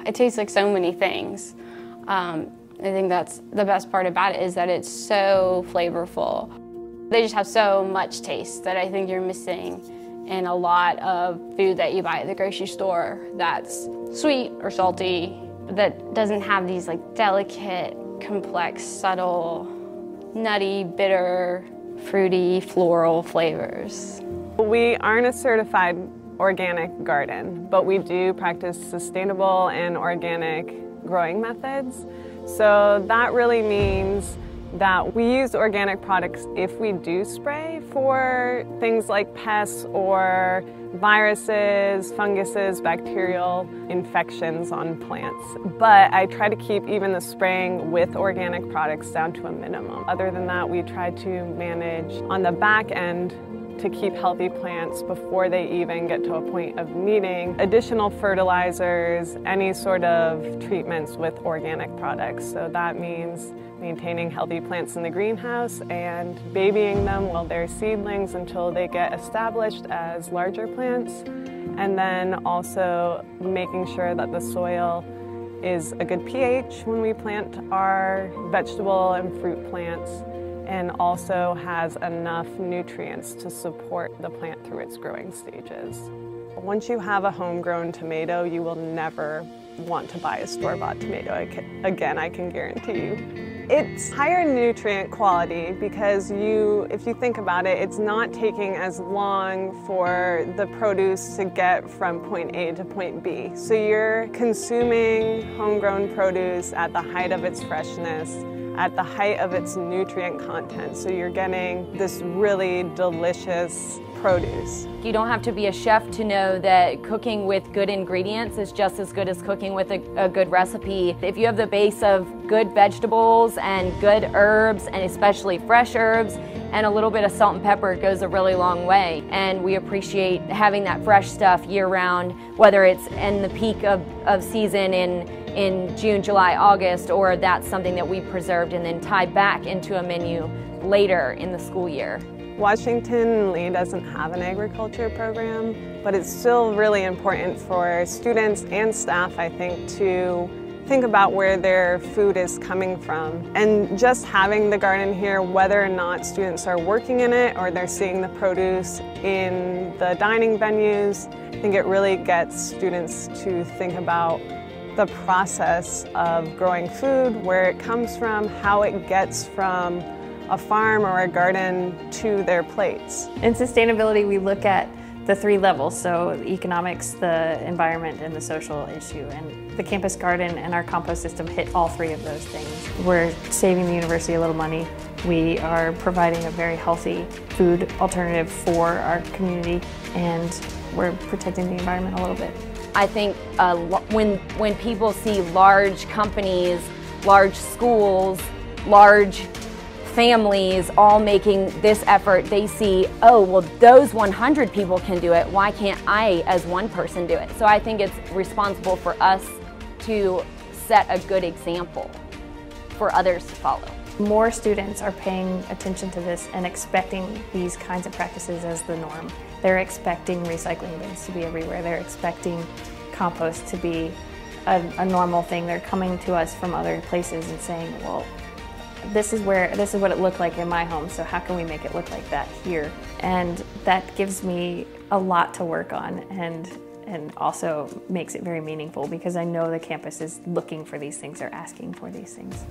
It tastes like so many things. I think that's the best part about it, is that it's so flavorful. They just have so much taste that I think you're missing in a lot of food that you buy at the grocery store that's sweet or salty, that doesn't have these like delicate, complex, subtle, nutty, bitter, fruity, floral flavors. We aren't a certified organic garden, but we do practice sustainable and organic growing methods. So that really means that we use organic products if we do spray for things like pests or viruses, funguses, bacterial infections on plants. But I try to keep even the spraying with organic products down to a minimum. Other than that, we try to manage on the back end to keep healthy plants before they even get to a point of needing additional fertilizers, any sort of treatments with organic products. So that means maintaining healthy plants in the greenhouse and babying them while they're seedlings until they get established as larger plants. And then also making sure that the soil is a good pH when we plant our vegetable and fruit plants, and also has enough nutrients to support the plant through its growing stages. Once you have a homegrown tomato, you will never want to buy a store-bought tomato again, I can guarantee you. It's higher nutrient quality because if you think about it, it's not taking as long for the produce to get from point A to point B. So you're consuming homegrown produce at the height of its freshness, at the height of its nutrient content. So you're getting this really delicious produce. You don't have to be a chef to know that cooking with good ingredients is just as good as cooking with a good recipe. If you have the base of good vegetables and good herbs, and especially fresh herbs, and a little bit of salt and pepper, it goes a really long way. And we appreciate having that fresh stuff year-round, whether it's in the peak of season in June, July, August, or that's something that we preserved and then tied back into a menu later in the school year. Washington Lee doesn't have an agriculture program, but it's still really important for students and staff, I think, to think about where their food is coming from. And just having the garden here, whether or not students are working in it or they're seeing the produce in the dining venues, I think it really gets students to think about the process of growing food, where it comes from, how it gets from a farm or a garden to their plates. In sustainability, we look at the three levels, so economics, the environment, and the social issue. And the campus garden and our compost system hit all three of those things. We're saving the university a little money. We are providing a very healthy food alternative for our community, and we're protecting the environment a little bit. I think when people see large companies, large schools, large families all making this effort, they see, oh, well, those 100 people can do it. Why can't I, as one person, do it? So I think it's responsible for us to set a good example for others to follow. More students are paying attention to this and expecting these kinds of practices as the norm. They're expecting recycling bins to be everywhere. They're expecting compost to be a normal thing. They're coming to us from other places and saying, well, this is what it looked like in my home, so how can we make it look like that here? And that gives me a lot to work on, and also makes it very meaningful because I know the campus is looking for these things, or asking for these things.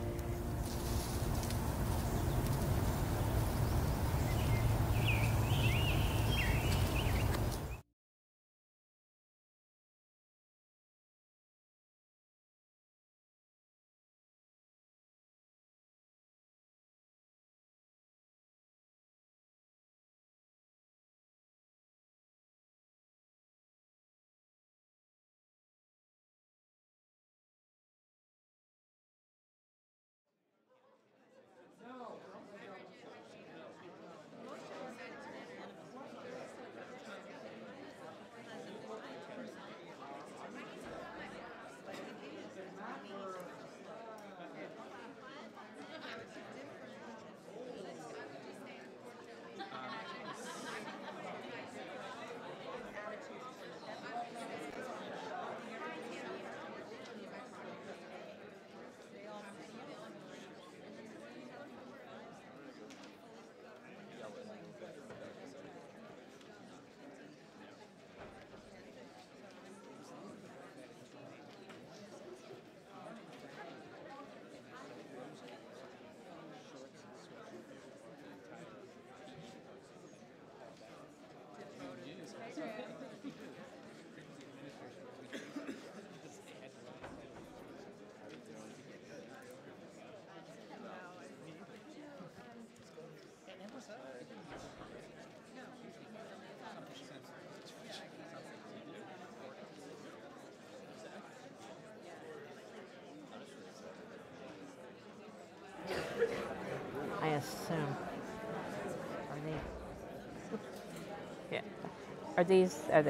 Are they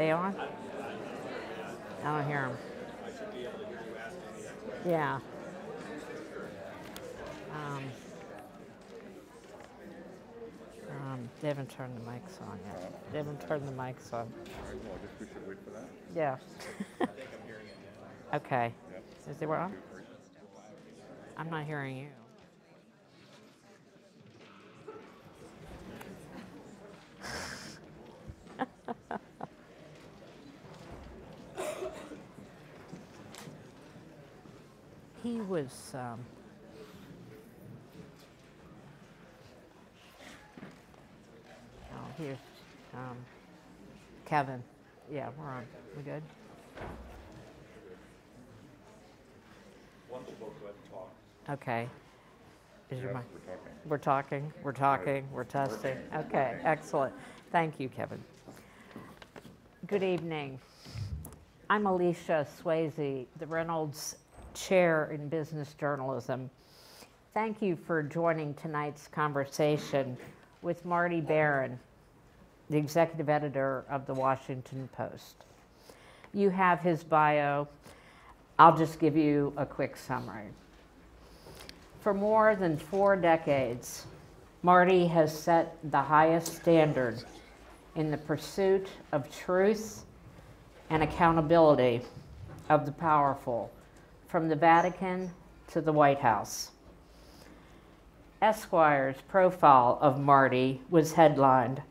on? I don't hear them. Yeah. They haven't turned the mics on yet. They haven't turned the mics on. All right, well, I guess we should wait for that. Yeah. Okay. Is they on? I'm not hearing you. He was, here's Kevin. Yeah, we're on. We good? Okay. Is your mic? We're talking. We're testing. Okay, excellent. Thank you, Kevin. Good evening. I'm Alicia Swayze, the Reynolds Chair in Business Journalism. Thank you for joining tonight's conversation with Marty Barron, the executive editor of the Washington Post. You have his bio. I'll just give you a quick summary. For more than 4 decades, Marty has set the highest standard in the pursuit of truth and accountability of the powerful, from the Vatican to the White House. Esquire's profile of Marty was headlined,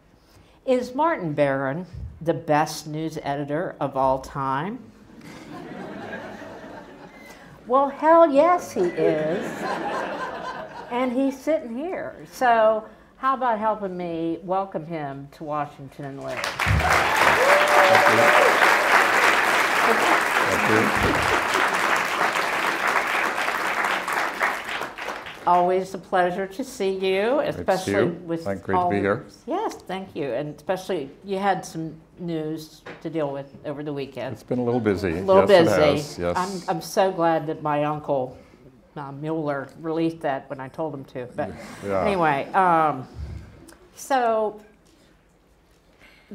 "Is Martin Barron the best news editor of all time?" Well, hell yes, he is. And he's sitting here. So how about helping me welcome him to Washington and Live? Thank you. Always a pleasure to see you, especially with great to be here. Yes, thank you, and especially you had some news to deal with over the weekend. It's been a little busy. A little yes, busy. It has. Yes. I'm so glad that my uncle Muller released that when I told him to. But yeah. Anyway, so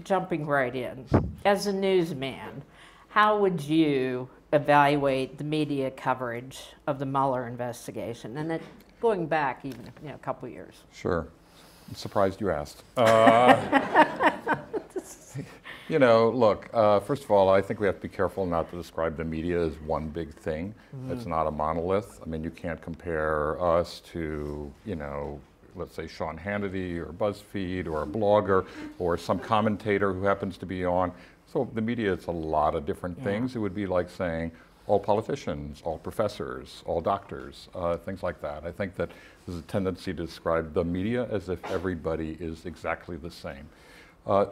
jumping right in, as a newsman, how would you evaluate the media coverage of the Mueller investigation, and going back even a couple of years? Sure. I'm surprised you asked. Look, first of all, I think we have to be careful not to describe the media as one big thing. It's not a monolith. I mean, you can't compare us to, let's say Sean Hannity or BuzzFeed or a blogger or some commentator who happens to be on. So the media is a lot of different things. It would be like saying all politicians, all professors, all doctors, things like that. I think that there's a tendency to describe the media as if everybody is exactly the same. I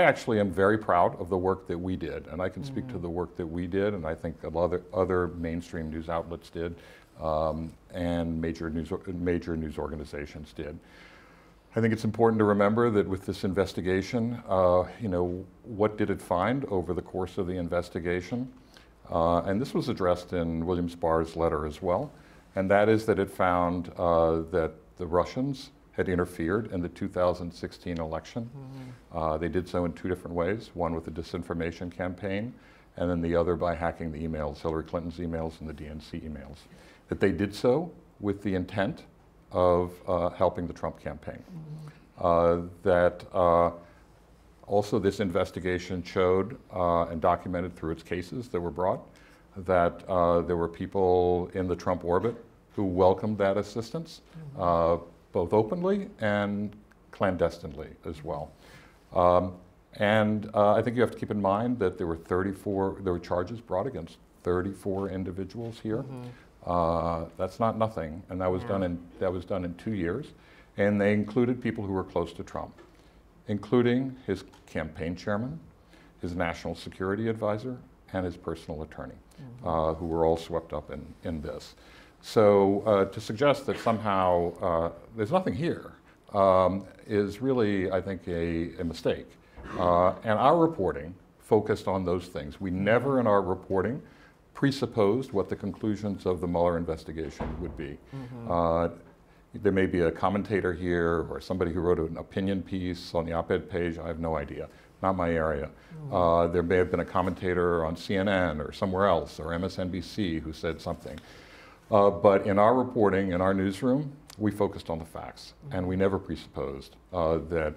actually am very proud of the work that we did, and I can speak to the work that we did, and I think a lot of other mainstream news outlets did, and major news organizations did. I think it's important to remember that with this investigation, what did it find over the course of the investigation? And this was addressed in William Sparr's letter as well, and that is that it found that the Russians had interfered in the 2016 election. They did so in 2 different ways, one with a disinformation campaign, and then the other by hacking the emails, Hillary Clinton's emails and the DNC emails. That they did so with the intent of helping the Trump campaign. Also this investigation showed and documented through its cases that were brought that there were people in the Trump orbit who welcomed that assistance, both openly and clandestinely as well. I think you have to keep in mind that there were charges brought against 34 individuals here. That's not nothing, and that was done in 2 years, and they included people who were close to Trump, including his campaign chairman, his national security advisor, and his personal attorney, who were all swept up in this. So to suggest that somehow there's nothing here is really, I think, a mistake. And our reporting focused on those things. We never in our reporting presupposed what the conclusions of the Mueller investigation would be. There may be a commentator here or somebody who wrote an opinion piece on the op-ed page, I have no idea. not my area. There may have been a commentator on CNN or somewhere else, or MSNBC, who said something. But in our reporting, in our newsroom, we focused on the facts, and we never presupposed that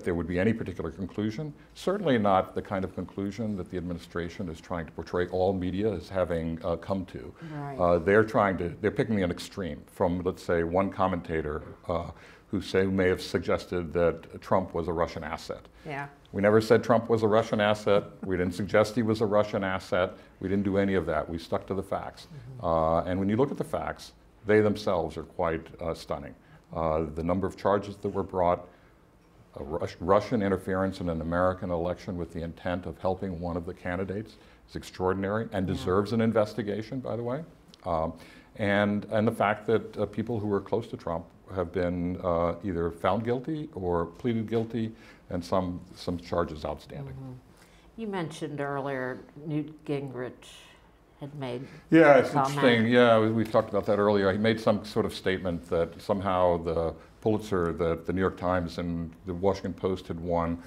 there would be any particular conclusion. Certainly not the kind of conclusion that the administration is trying to portray all media as having come to. Right. They're picking an extreme from, let's say, one commentator who may have suggested that Trump was a Russian asset. Yeah. We never said Trump was a Russian asset. We didn't suggest he was a Russian asset. We didn't do any of that. We stuck to the facts. And when you look at the facts, they themselves are quite stunning. The number of charges that were brought, Russian interference in an American election with the intent of helping one of the candidates is extraordinary and deserves an investigation, by the way. And the fact that people who were close to Trump have been either found guilty or pleaded guilty, and some charges outstanding. You mentioned earlier Newt Gingrich had made Yeah, it's comment. interesting. Yeah, we talked about that earlier. He made some sort of statement that somehow the Pulitzer that the New York Times and the Washington Post had won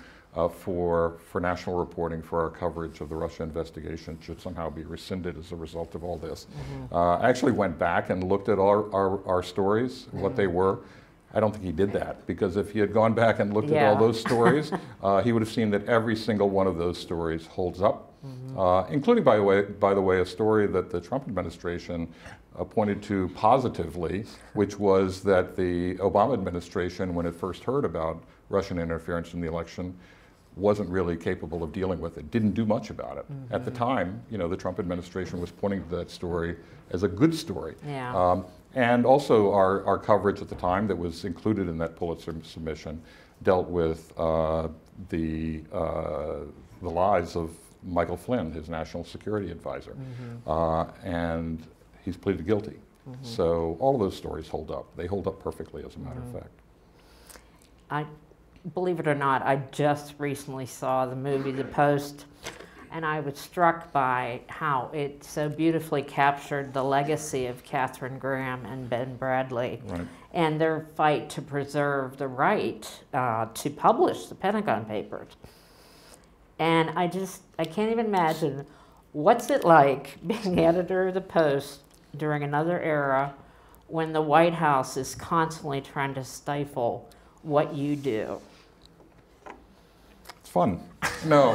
for national reporting for our coverage of the Russia investigation should somehow be rescinded as a result of all this. I actually went back and looked at our stories, what they were. I don't think he did that, because if he had gone back and looked at all those stories, he would have seen that every single one of those stories holds up, including, by the way, a story that the Trump administration pointed to positively, which was that the Obama administration, when it first heard about Russian interference in the election, wasn't really capable of dealing with it, didn't do much about it. At the time, the Trump administration was pointing to that story as a good story. Yeah. And also our coverage at the time that was included in that Pulitzer submission dealt with the lies of Michael Flynn, his national security advisor. And he's pleaded guilty. So all of those stories hold up. They hold up perfectly, as a matter of fact. Believe it or not, I just recently saw the movie The Post, and I was struck by how it so beautifully captured the legacy of Katharine Graham and Ben Bradley and their fight to preserve the right to publish the Pentagon Papers. And I can't even imagine what's it like being editor of The Post during another era when the White House is constantly trying to stifle what you do. It's fun. No.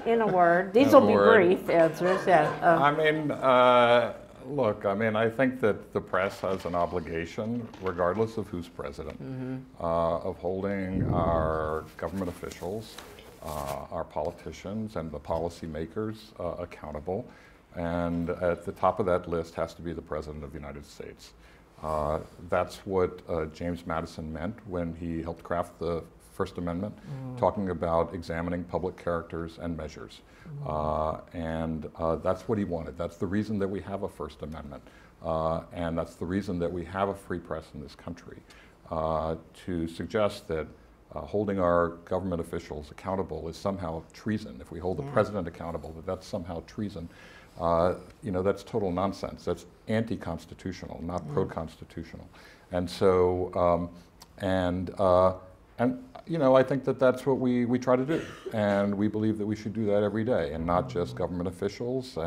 In a word, these will be brief answers. Yeah. I mean, look, I think that the press has an obligation, regardless of who's president, of holding our government officials, our politicians, and the policymakers accountable. And at the top of that list has to be the President of the United States. That's what James Madison meant when he helped craft the First Amendment, talking about examining public characters and measures. And that's what he wanted. That's the reason that we have a First Amendment. And that's the reason that we have a free press in this country. To suggest that holding our government officials accountable is somehow treason, if we hold the president accountable, that's somehow treason, that's total nonsense. That's anti-constitutional, not pro-constitutional. And so, I think that that's what we try to do. And we believe that we should do that every day, and not just government officials,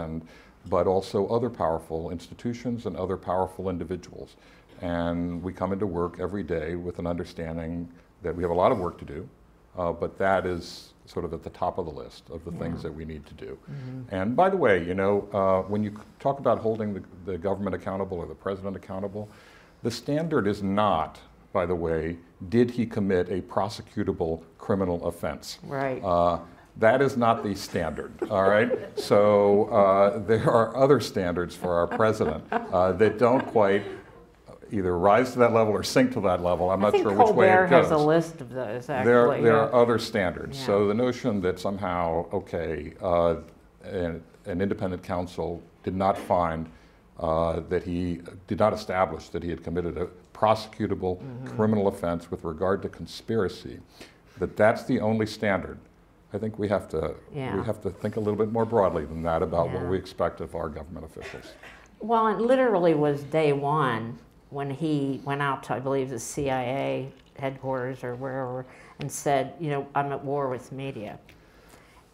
but also other powerful institutions and other powerful individuals. And we come into work every day with an understanding that we have a lot of work to do, but that is sort of at the top of the list of the things that we need to do. And by the way, when you talk about holding the government accountable or the president accountable, the standard is not, by the way, did he commit a prosecutable criminal offense? Right. That is not the standard, all right? So there are other standards for our president that don't quite either rise to that level or sink to that level. I'm not sure which way it goes. Colbert has a list of those, actually. There are other standards. So the notion that somehow, an independent counsel did not find that he did not establish that he had committed a prosecutable criminal offense with regard to conspiracy, that's the only standard. I think we have to think a little bit more broadly than that about what we expect of our government officials. Well, it literally was day one when he went out to, I believe, the CIA headquarters or wherever, and said, you know, I'm at war with media.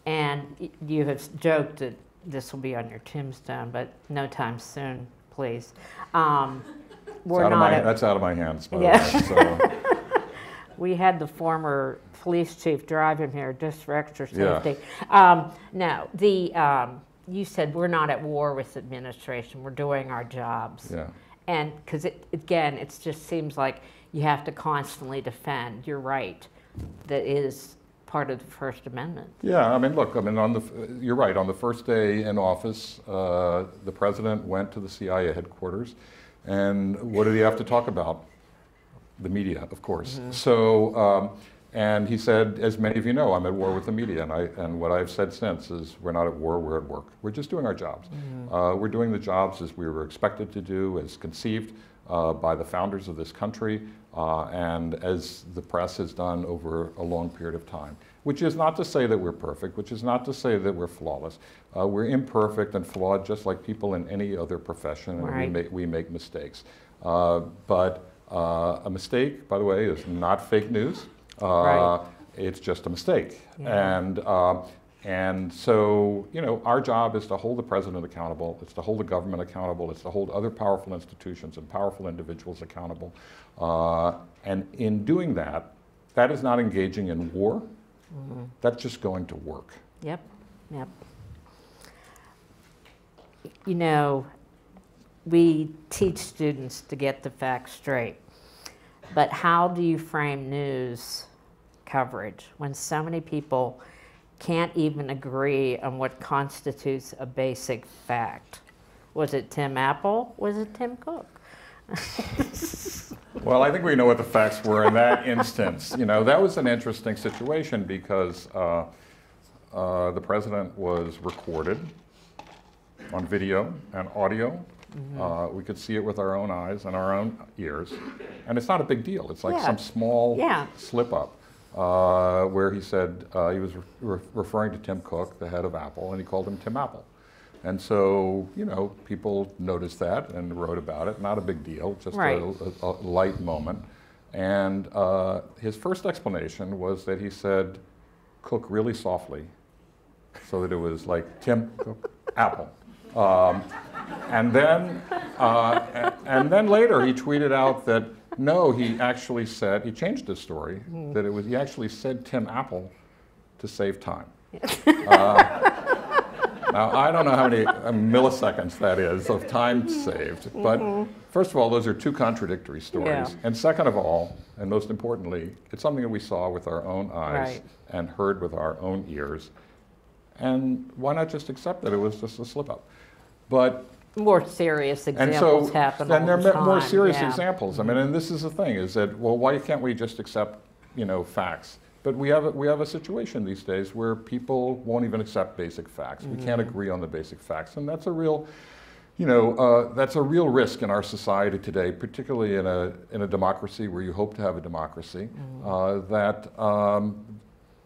And you have joked that this will be on your tombstone, but no time soon, please. That's out of my hands, by the way. So. We had the former police chief drive him here just for extra safety. Yeah. You said we're not at war with administration, we're doing our jobs. Yeah. And because again, it just seems like you have to constantly defend. You're right, that is part of the First Amendment. Yeah, I mean, look, I mean, you're right. On the first day in office, the president went to the CIA headquarters, and what did he have to talk about? The media, of course. Mm-hmm. So, and he said, as many of you know, I'm at war with the media, and what I've said since is, we're not at war, we're at work. We're just doing our jobs. Mm-hmm. We're doing the jobs as we were expected to do, as conceived by the founders of this country, and as the press has done over a long period of time. Which is not to say that we're perfect, which is not to say that we're flawless. We're imperfect and flawed just like people in any other profession, and right. we make mistakes. But a mistake, by the way, is not fake news. Right. It's just a mistake. Yeah. And so, you know, our job is to hold the president accountable, it's to hold the government accountable, it's to hold other powerful institutions and powerful individuals accountable. And in doing that, that is not engaging in war. Mm-hmm. That's just going to work. Yep, yep. You know, we teach students to get the facts straight, but how do you frame news coverage when so many people can't even agree on what constitutes a basic fact? Was it Tim Apple? Was it Tim Cook? Well, I think we know what the facts were in that instance. You know, that was an interesting situation because the president was recorded on video and audio. Mm-hmm. We could see it with our own eyes and our own ears. And it's not a big deal. It's like some small slip up where he said he was referring to Tim Cook, the head of Apple, and he called him Tim Apple. And so, you know, people noticed that and wrote about it. Not a big deal, just right. a light moment. And his first explanation was that he said Cook really softly so that it was like Tim Cook, Apple. And then later he tweeted out that no, he actually said, he changed his story, that it was, he actually said Tim Apple to save time. Now, I don't know how many milliseconds that is of time saved, but first of all, those are two contradictory stories. Yeah. And second of all, and most importantly, it's something that we saw with our own eyes right. and heard with our own ears. And why not just accept that it was just a slip up? But more serious examples happen all the time. And there are more serious examples. I mean, and this is the thing, is that, well, why can't we just accept, you know, facts? But we have a situation these days where people won't even accept basic facts. We can't agree on the basic facts, and that's a real, you know, that's a real risk in our society today, particularly in a democracy where you hope to have a democracy, that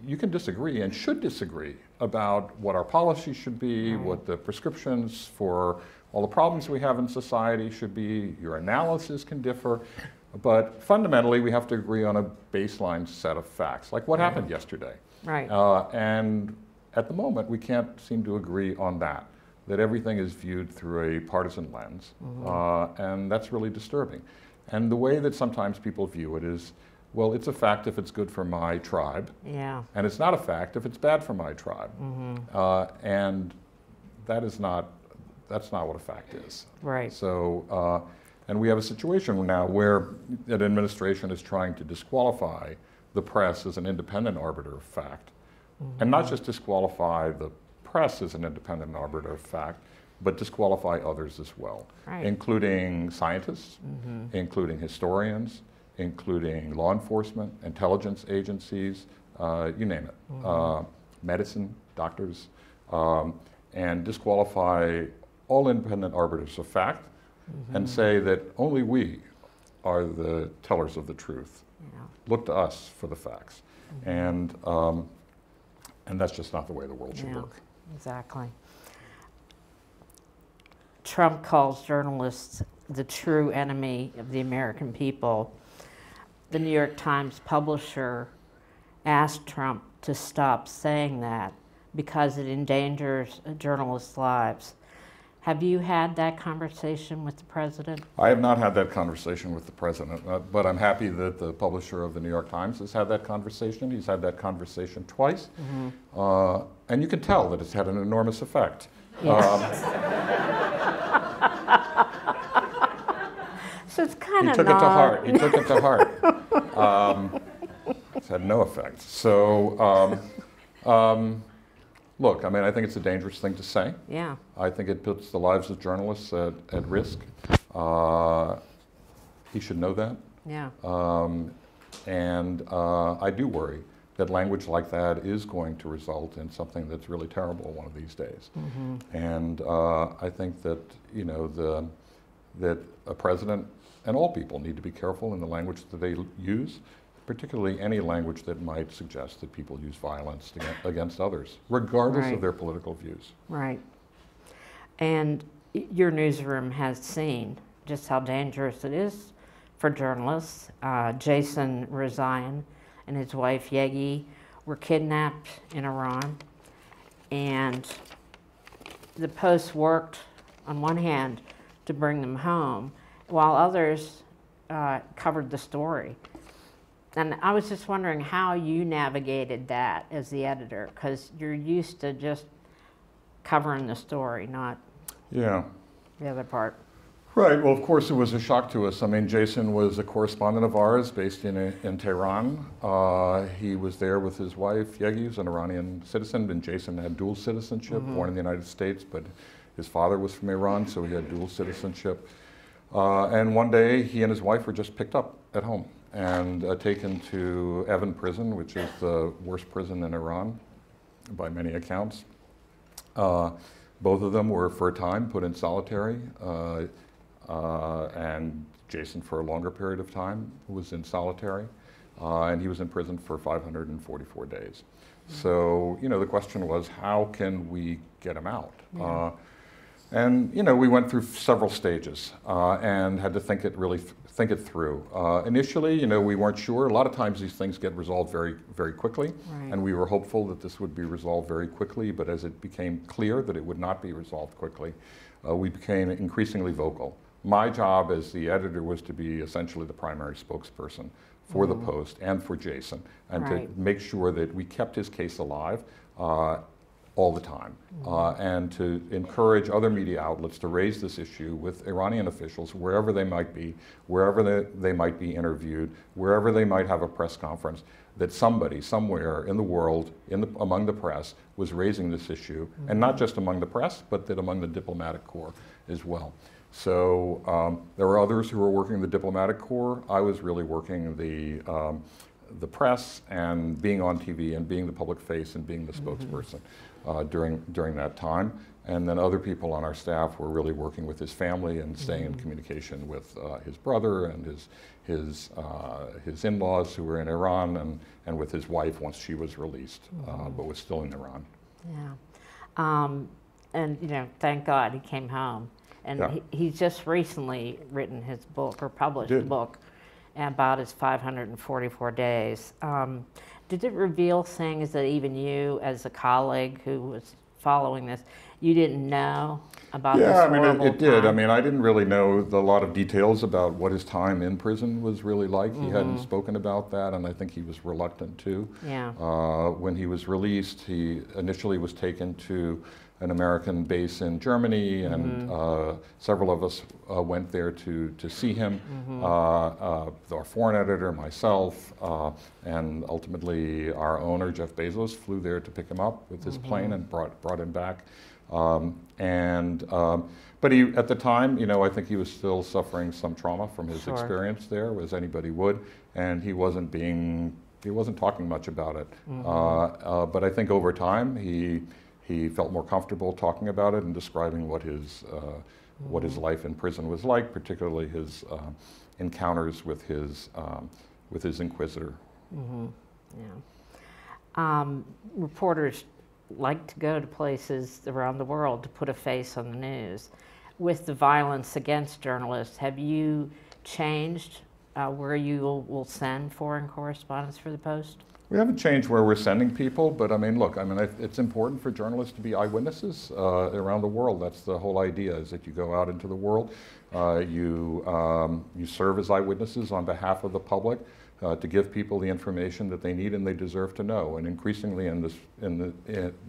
you can disagree and should disagree about what our policies should be, what the prescriptions for all the problems we have in society should be. Your analysis can differ. But fundamentally, we have to agree on a baseline set of facts, like what happened yesterday. Right. And at the moment, we can't seem to agree on that everything is viewed through a partisan lens. And that's really disturbing. And the way that sometimes people view it is, well, it's a fact if it's good for my tribe. Yeah. And it's not a fact if it's bad for my tribe. And that's not what a fact is. Right. So, and we have a situation now where an administration is trying to disqualify the press as an independent arbiter of fact. And not just disqualify the press as an independent arbiter of fact, but disqualify others as well, including scientists, including historians, including law enforcement, intelligence agencies, you name it, medicine, doctors, and disqualify all independent arbiters of fact, and say that only we are the tellers of the truth. Yeah. Look to us for the facts. And that's just not the way the world should work. Exactly. Trump calls journalists the true enemy of the American people. The New York Times publisher asked Trump to stop saying that because it endangers journalists' lives. Have you had that conversation with the president? I have not had that conversation with the president, but I'm happy that the publisher of the New York Times has had that conversation. He's had that conversation twice, and you can tell that it's had an enormous effect. Yes. So it's kind of He took it to heart. He took it to heart. It's had no effect. So, look, I mean, I think it's a dangerous thing to say. Yeah. I think it puts the lives of journalists at risk. He should know that. Yeah. And I do worry that language like that is going to result in something that's really terrible one of these days. And I think that, you know, that a president and all people need to be careful in the language that they use, particularly any language that might suggest that people use violence against others, regardless of their political views. Right. And your newsroom has seen just how dangerous it is for journalists. Jason Rezaian and his wife Yegi were kidnapped in Iran, and the Post worked on one hand to bring them home, while others covered the story. And I was just wondering how you navigated that as the editor, because you're used to just covering the story, not the other part. Right. Well, of course, it was a shock to us. I mean, Jason was a correspondent of ours based in Tehran. He was there with his wife, Yegi, who's an Iranian citizen, and Jason had dual citizenship, born in the United States, but his father was from Iran, so he had dual citizenship. And one day, he and his wife were just picked up at home and taken to Evin prison, which is the worst prison in Iran by many accounts. Both of them were, for a time, put in solitary, and Jason, for a longer period of time, was in solitary, and he was in prison for 544 days. So, you know, the question was, how can we get him out? And, you know, we went through several stages and had to think it through. Initially, you know, we weren't sure. A lot of times these things get resolved very, very quickly, and we were hopeful that this would be resolved very quickly, but as it became clear that it would not be resolved quickly, we became increasingly vocal. My job as the editor was to be essentially the primary spokesperson for the Post and for Jason, and to make sure that we kept his case alive all the time, and to encourage other media outlets to raise this issue with Iranian officials wherever they might be, wherever they might be interviewed, wherever they might have a press conference, that somebody somewhere in the world, among the press, was raising this issue, and not just among the press, but that among the diplomatic corps as well. So there were others who were working the diplomatic corps. I was really working the press and being on TV and being the public face and being the spokesperson during that time. And then other people on our staff were really working with his family and staying in communication with his brother and his in-laws who were in Iran, and with his wife once she was released, but was still in Iran. Yeah. And, you know, thank God he came home. And he's just recently written his book, or published a book, about his 544 days. Did it reveal things that even you, as a colleague who was following this, you didn't know about this horrible time? Yeah, I mean, it did. I mean, I didn't really know a lot of details about what his time in prison was really like. He hadn't spoken about that, and I think he was reluctant to. Yeah. When he was released, he initially was taken to an American base in Germany, and several of us went there to see him. Our foreign editor, myself, and ultimately our owner, Jeff Bezos, flew there to pick him up with his plane and brought him back. But he, at the time, you know, I think he was still suffering some trauma from his experience there, as anybody would, and he wasn't talking much about it. But I think over time, he felt more comfortable talking about it and describing what his life in prison was like, particularly his encounters with his inquisitor. Reporters like to go to places around the world to put a face on the news. with the violence against journalists, have you changed where you will send foreign correspondents for the Post? We haven't changed where we're sending people, but I mean, look, I mean, it's important for journalists to be eyewitnesses around the world. That's the whole idea, is that you go out into the world, you serve as eyewitnesses on behalf of the public to give people the information that they need and they deserve to know. And increasingly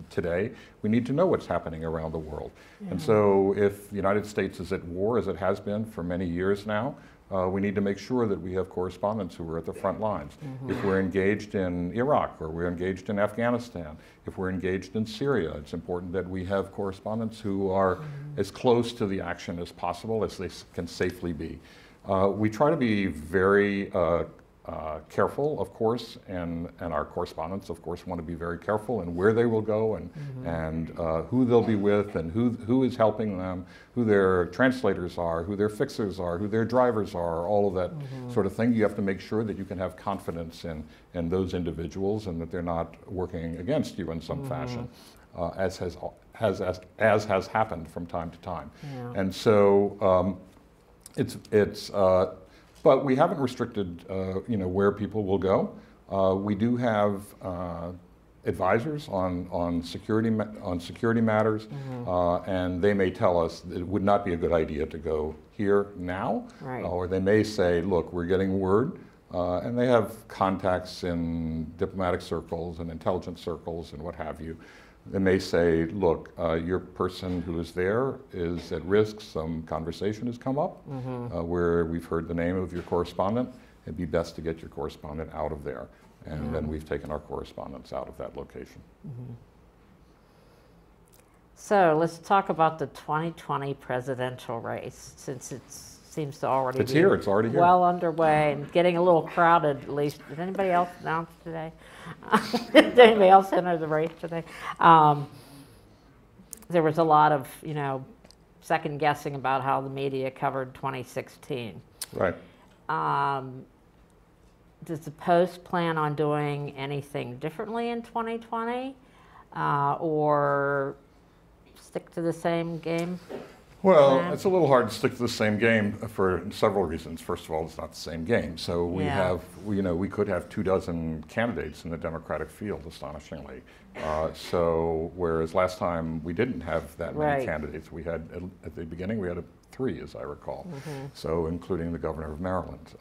today, we need to know what's happening around the world. Yeah. And so if the United States is at war, as it has been for many years now, we need to make sure that we have correspondents who are at the front lines. Mm-hmm. If we're engaged in Iraq, or we're engaged in Afghanistan, if we're engaged in Syria, it's important that we have correspondents who are as close to the action as possible as they can safely be. We try to be very careful, of course, and our correspondents, of course, want to be very careful in where they will go and who they'll be with and who is helping them, who their translators are, who their fixers are, who their drivers are, all of that sort of thing. You have to make sure that you can have confidence in those individuals and that they're not working against you in some fashion, as has happened from time to time. Yeah. And so but we haven't restricted, where people will go. We do have advisors on security matters, and they may tell us it would not be a good idea to go here now, right. Or they may say, "Look, we're getting word," and they have contacts in diplomatic circles and intelligence circles and what have you. They may say, look, your person who is there is at risk. Some conversation has come up where we've heard the name of your correspondent. It'd be best to get your correspondent out of there. And then we've taken our correspondents out of that location. So let's talk about the 2020 presidential race, since it seems to already be here. It's already here. Well underway and getting a little crowded, at least. Did anybody else announce today? Did anybody else enter the race today? There was a lot of, second guessing about how the media covered 2016. Right. Does the Post plan on doing anything differently in 2020, or stick to the same game? Well, it's a little hard to stick to the same game for several reasons. First of all, it's not the same game. So we we could have 24 candidates in the Democratic field, astonishingly. So whereas last time we didn't have that many candidates, we had, at the beginning, we had 3, as I recall. So including the governor of Maryland.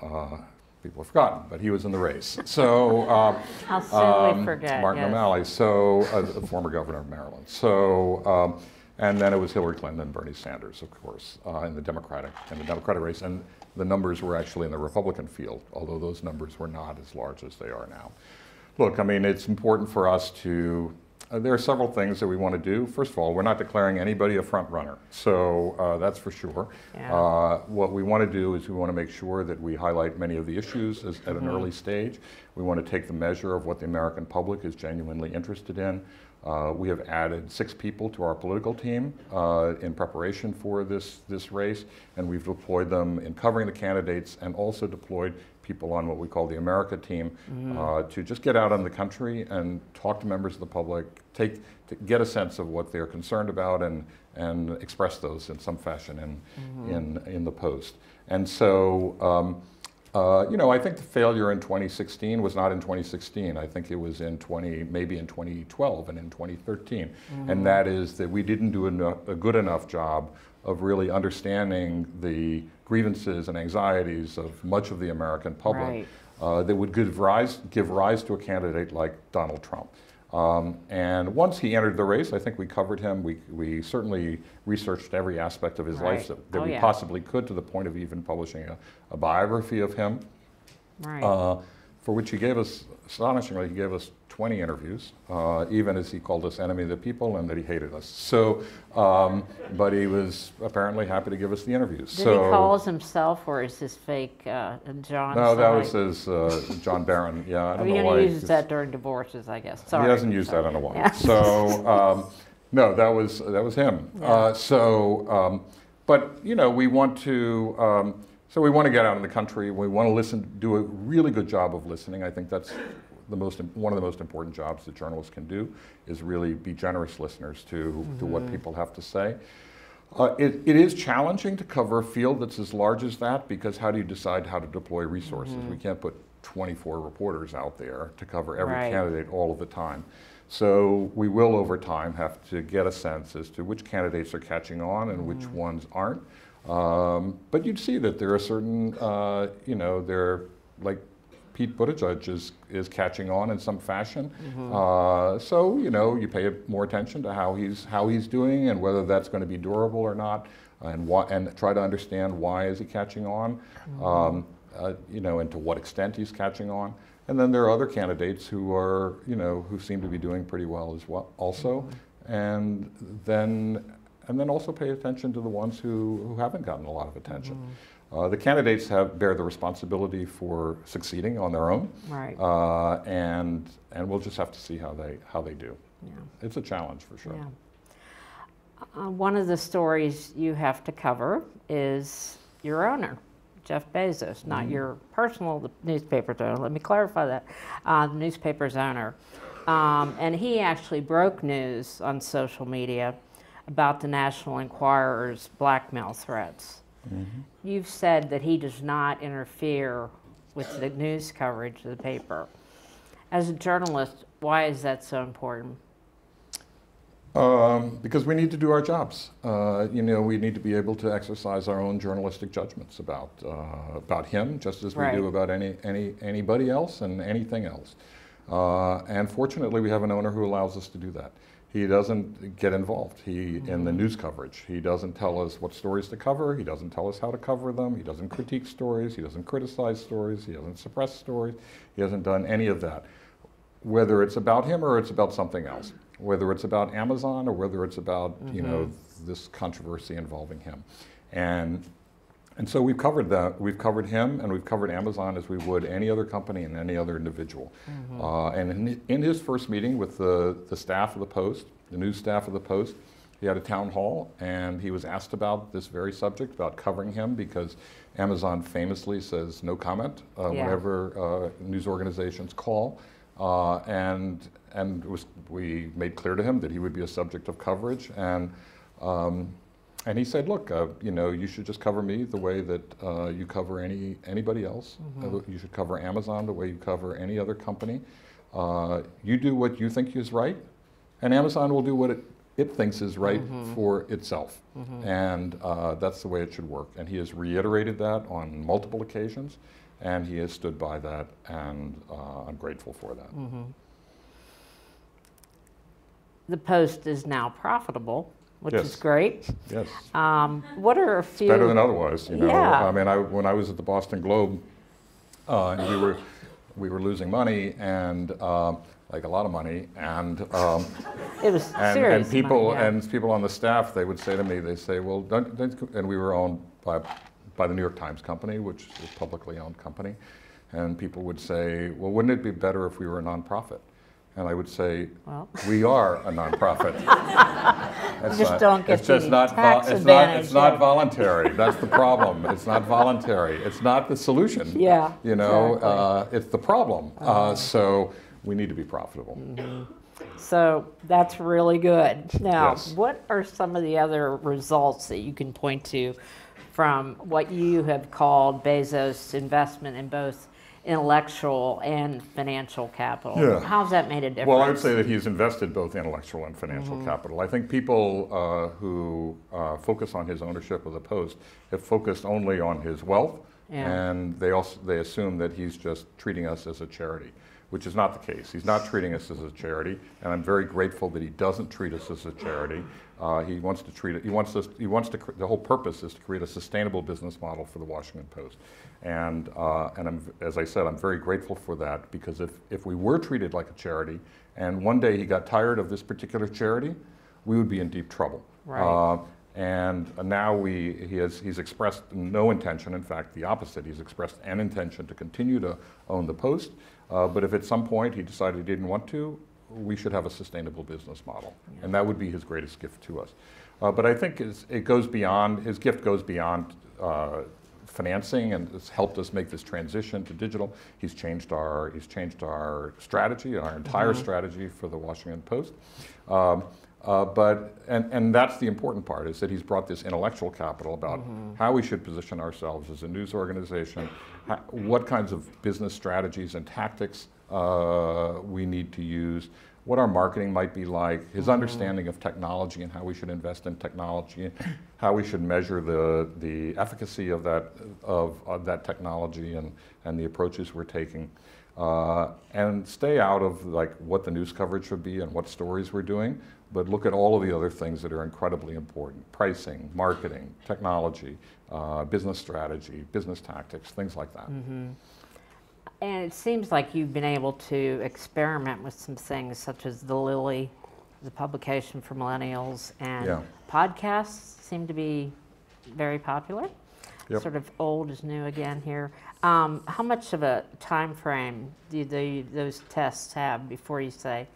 People have forgotten, but he was in the race. So how soon we forget? Martin O'Malley, so the former governor of Maryland. So. And then it was Hillary Clinton and Bernie Sanders, of course, in the Democratic race. And the numbers were actually in the Republican field, although those numbers were not as large as they are now. Look, I mean, it's important for us to, there are several things that we want to do. First of all, we're not declaring anybody a front runner, so that's for sure. Yeah. What we want to do is we want to make sure that we highlight many of the issues at an early stage. We want to take the measure of what the American public is genuinely interested in. We have added 6 people to our political team in preparation for this race, and we've deployed them in covering the candidates and also deployed people on what we call the America team to just get out in the country and talk to members of the public, to get a sense of what they're concerned about and express those in some fashion in the Post. And so I think the failure in 2016 was not in 2016. I think it was maybe in 2012 and in 2013. And that is that we didn't do a good enough job of really understanding the grievances and anxieties of much of the American public that would give rise to a candidate like Donald Trump. And once he entered the race, I think we covered him. We certainly researched every aspect of his life that we possibly could, to the point of even publishing a biography of him, for which he gave us, astonishingly, he gave us 20 interviews, even as he called us enemy of the people and that he hated us. So, but he was apparently happy to give us the interviews. Did he call us himself, or is this fake John? No, that was his John Barron. Yeah, I don't know why. He uses that during divorces, I guess. Sorry. He hasn't used that in a while. Yeah. So, no, that was him. Yeah. But we want to. So we want to get out in the country. We want to listen, do a really good job of listening. I think that's one of the most important jobs that journalists can do, is really be generous listeners to what people have to say. It is challenging to cover a field that's as large as that, because how do you decide how to deploy resources? We can't put 24 reporters out there to cover every candidate all of the time. So we will, over time, have to get a sense as to which candidates are catching on and which ones aren't. But you'd see that there are certain, you know, they're like Pete Buttigieg is catching on in some fashion. So, you know, you pay more attention to how he's doing and whether that's going to be durable or not, and try to understand why is he catching on, you know, and to what extent he's catching on. And then there are other candidates who are, you know, who seem to be doing pretty well as well also. And then also pay attention to the ones who haven't gotten a lot of attention. The candidates bear the responsibility for succeeding on their own, and we'll just have to see how they do. It's a challenge for sure. One of the stories you have to cover is your owner, Jeff Bezos, not your personal newspaper's owner. Let me clarify that. The newspaper's owner, and he actually broke news on social media about the National Enquirer's blackmail threats. You've said that he does not interfere with the news coverage of the paper. As a journalist, why is that so important? Because we need to do our jobs. You know, we need to be able to exercise our own journalistic judgments about him, just as we do about anybody else and anything else. And fortunately, we have an owner who allows us to do that. He doesn't get involved in the news coverage. He doesn't tell us what stories to cover. He doesn't tell us how to cover them. He doesn't critique stories. He doesn't criticize stories. He doesn't suppress stories. He hasn't done any of that, whether it's about him or it's about something else, whether it's about Amazon or whether it's about you know, this controversy involving him. And so we've covered that. We've covered him, and we've covered Amazon as we would any other company and any other individual. And in his first meeting with the staff of the Post, the news staff of the Post, he had a town hall, and he was asked about this very subject, about covering him, because Amazon famously says no comment whenever news organizations call. We made clear to him that he would be a subject of coverage, and he said, look, you know, you should just cover me the way that you cover anybody else. You should cover Amazon the way you cover any other company. You do what you think is right, and Amazon will do what it thinks is right for itself. And that's the way it should work. And he has reiterated that on multiple occasions, and he has stood by that, and I'm grateful for that. The Post is now profitable, which is great. Yes. What are a few? It's better than otherwise, you know. I mean, when I was at the Boston Globe, and we were losing money, and like a lot of money, and it was serious and people money, and people on the staff, they would say to me, they say, well, don't, and we were owned by the New York Times company, which is a publicly owned company, and people would say, well, wouldn't it be better if we were a nonprofit? And I would say, well, we are a nonprofit. It's not voluntary. That's the problem. It's not voluntary. It's not the solution. Yeah. You know, it's the problem. So we need to be profitable. So that's really good. Now, what are some of the other results that you can point to from what you have called Bezos' investment in both intellectual and financial capital? How's that made a difference? Well, I would say that he's invested both intellectual and financial capital. I think people who focus on his ownership of the Post have focused only on his wealth, and they assume that he's just treating us as a charity, which is not the case. He's not treating us as a charity, and I'm very grateful that he doesn't treat us as a charity. He wants to treat it. The whole purpose is to create a sustainable business model for the Washington Post, and as I said, I'm very grateful for that, because if we were treated like a charity, and one day he got tired of this particular charity, we would be in deep trouble. Right. And now he's expressed no intention. In fact, the opposite. He's expressed an intention to continue to own the Post. But if at some point he decided he didn't want to, we should have a sustainable business model. And that would be his greatest gift to us. But I think it goes beyond, his gift goes beyond financing, and it's helped us make this transition to digital. He's changed our strategy, our entire strategy for the Washington Post. And that's the important part, is that he's brought this intellectual capital about how we should position ourselves as a news organization, what kinds of business strategies and tactics we need to use, what our marketing might be like, his understanding of technology and how we should invest in technology, how we should measure the efficacy of that technology and the approaches we're taking. And stay out of like what the news coverage should be and what stories we're doing, but look at all of the other things that are incredibly important: pricing, marketing, technology, business strategy, business tactics, things like that. And it seems like you've been able to experiment with some things such as the Lily, the publication for millennials, and podcasts seem to be very popular. Yep. Sort of old is new again here. How much of a time frame do those tests have before you say,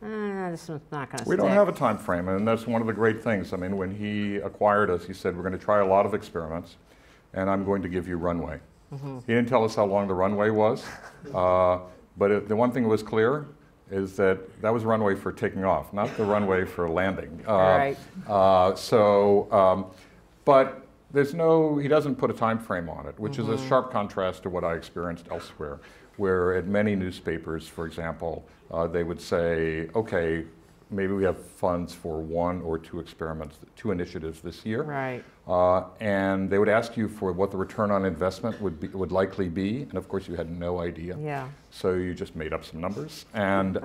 this one's not going to stick? We don't have a time frame, and that's one of the great things. I mean, when he acquired us, he said, we're going to try a lot of experiments, and I'm going to give you runway. He didn't tell us how long the runway was, but the one thing that was clear is that was runway for taking off, not the runway for landing. Right. But he doesn't put a time frame on it, which is a sharp contrast to what I experienced elsewhere, where at many newspapers, for example, they would say, okay, maybe we have funds for 1 or 2 experiments, 2 initiatives this year. Right. And they would ask you for what the return on investment would likely be, and of course you had no idea. Yeah. So you just made up some numbers, and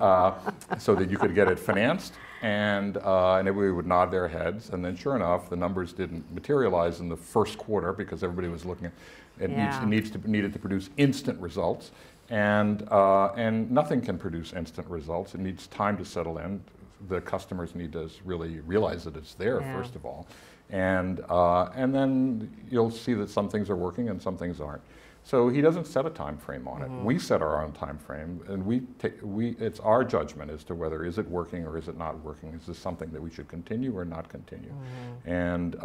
so that you could get it financed, and everybody would nod their heads, and then sure enough, the numbers didn't materialize in the first quarter because everybody was looking at it. Needed to produce instant results, and nothing can produce instant results. It needs time to settle in. The customers need to really realize that it's there, first of all. And then you'll see that some things are working and some things aren't. So he doesn't set a time frame on it. We set our own time frame, and it's our judgment as to whether is it working or is it not working. Is this something that we should continue or not continue? And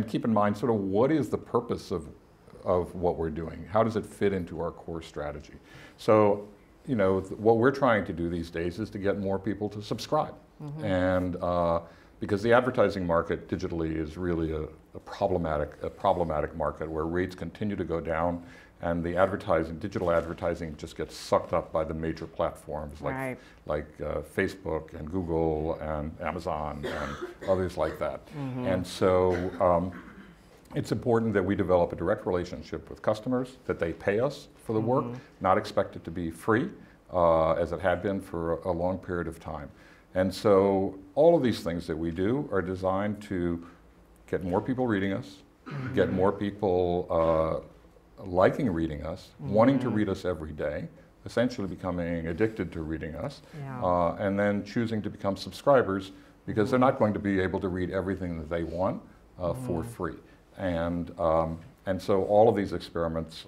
keep in mind sort of what is the purpose of what we're doing? How does it fit into our core strategy? So, you know, what we're trying to do these days is to get more people to subscribe. And because the advertising market digitally is really a problematic market where rates continue to go down, and the digital advertising just gets sucked up by the major platforms like Facebook and Google and Amazon and others like that. And so it's important that we develop a direct relationship with customers, that they pay us for the work, not expect it to be free, as it had been for a long period of time. And so all of these things that we do are designed to get more people reading us, get more people liking reading us, wanting to read us every day, essentially becoming addicted to reading us, and then choosing to become subscribers because they're not going to be able to read everything that they want for free. And so all of these experiments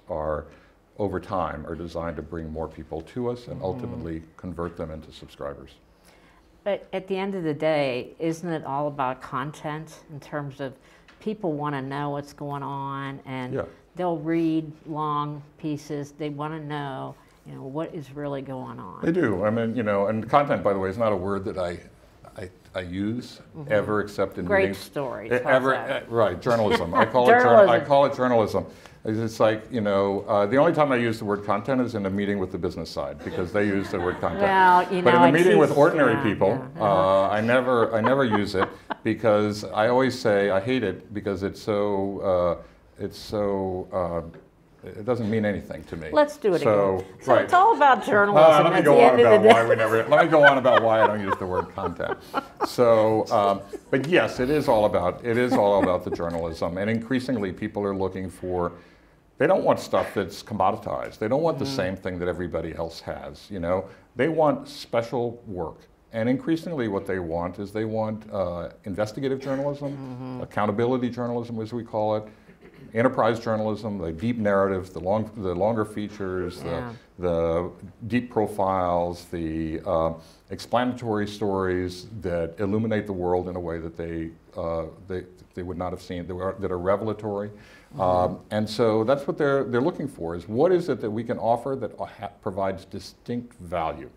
over time, are designed to bring more people to us and ultimately convert them into subscribers. But at the end of the day, isn't it all about content in terms of people want to know what's going on, and they'll read long pieces. They want to know, you know, what is really going on. They do. I mean, you know, and content, by the way, is not a word that I use ever, except in great meetings. story. Right, journalism. I call it journalism. It's like, you know, the only time I use the word content is in a meeting with the business side, because they use the word content. Well, you know, but in a meeting with ordinary people, I never use it, because I always say I hate it because it doesn't mean anything to me. Let's do it again. So it's all about journalism. Let me go on about why I don't use the word content. So, but yes, it is all about the journalism, and increasingly people are looking for. They don't want stuff that's commoditized. They don't want the same thing that everybody else has. You know, they want special work. And increasingly what they want is investigative journalism, accountability journalism as we call it, enterprise journalism, the deep narratives, the longer features, the deep profiles, the explanatory stories that illuminate the world in a way that they would not have seen, that are revelatory. And so that's what they're looking for, is what is it that we can offer that provides distinct value.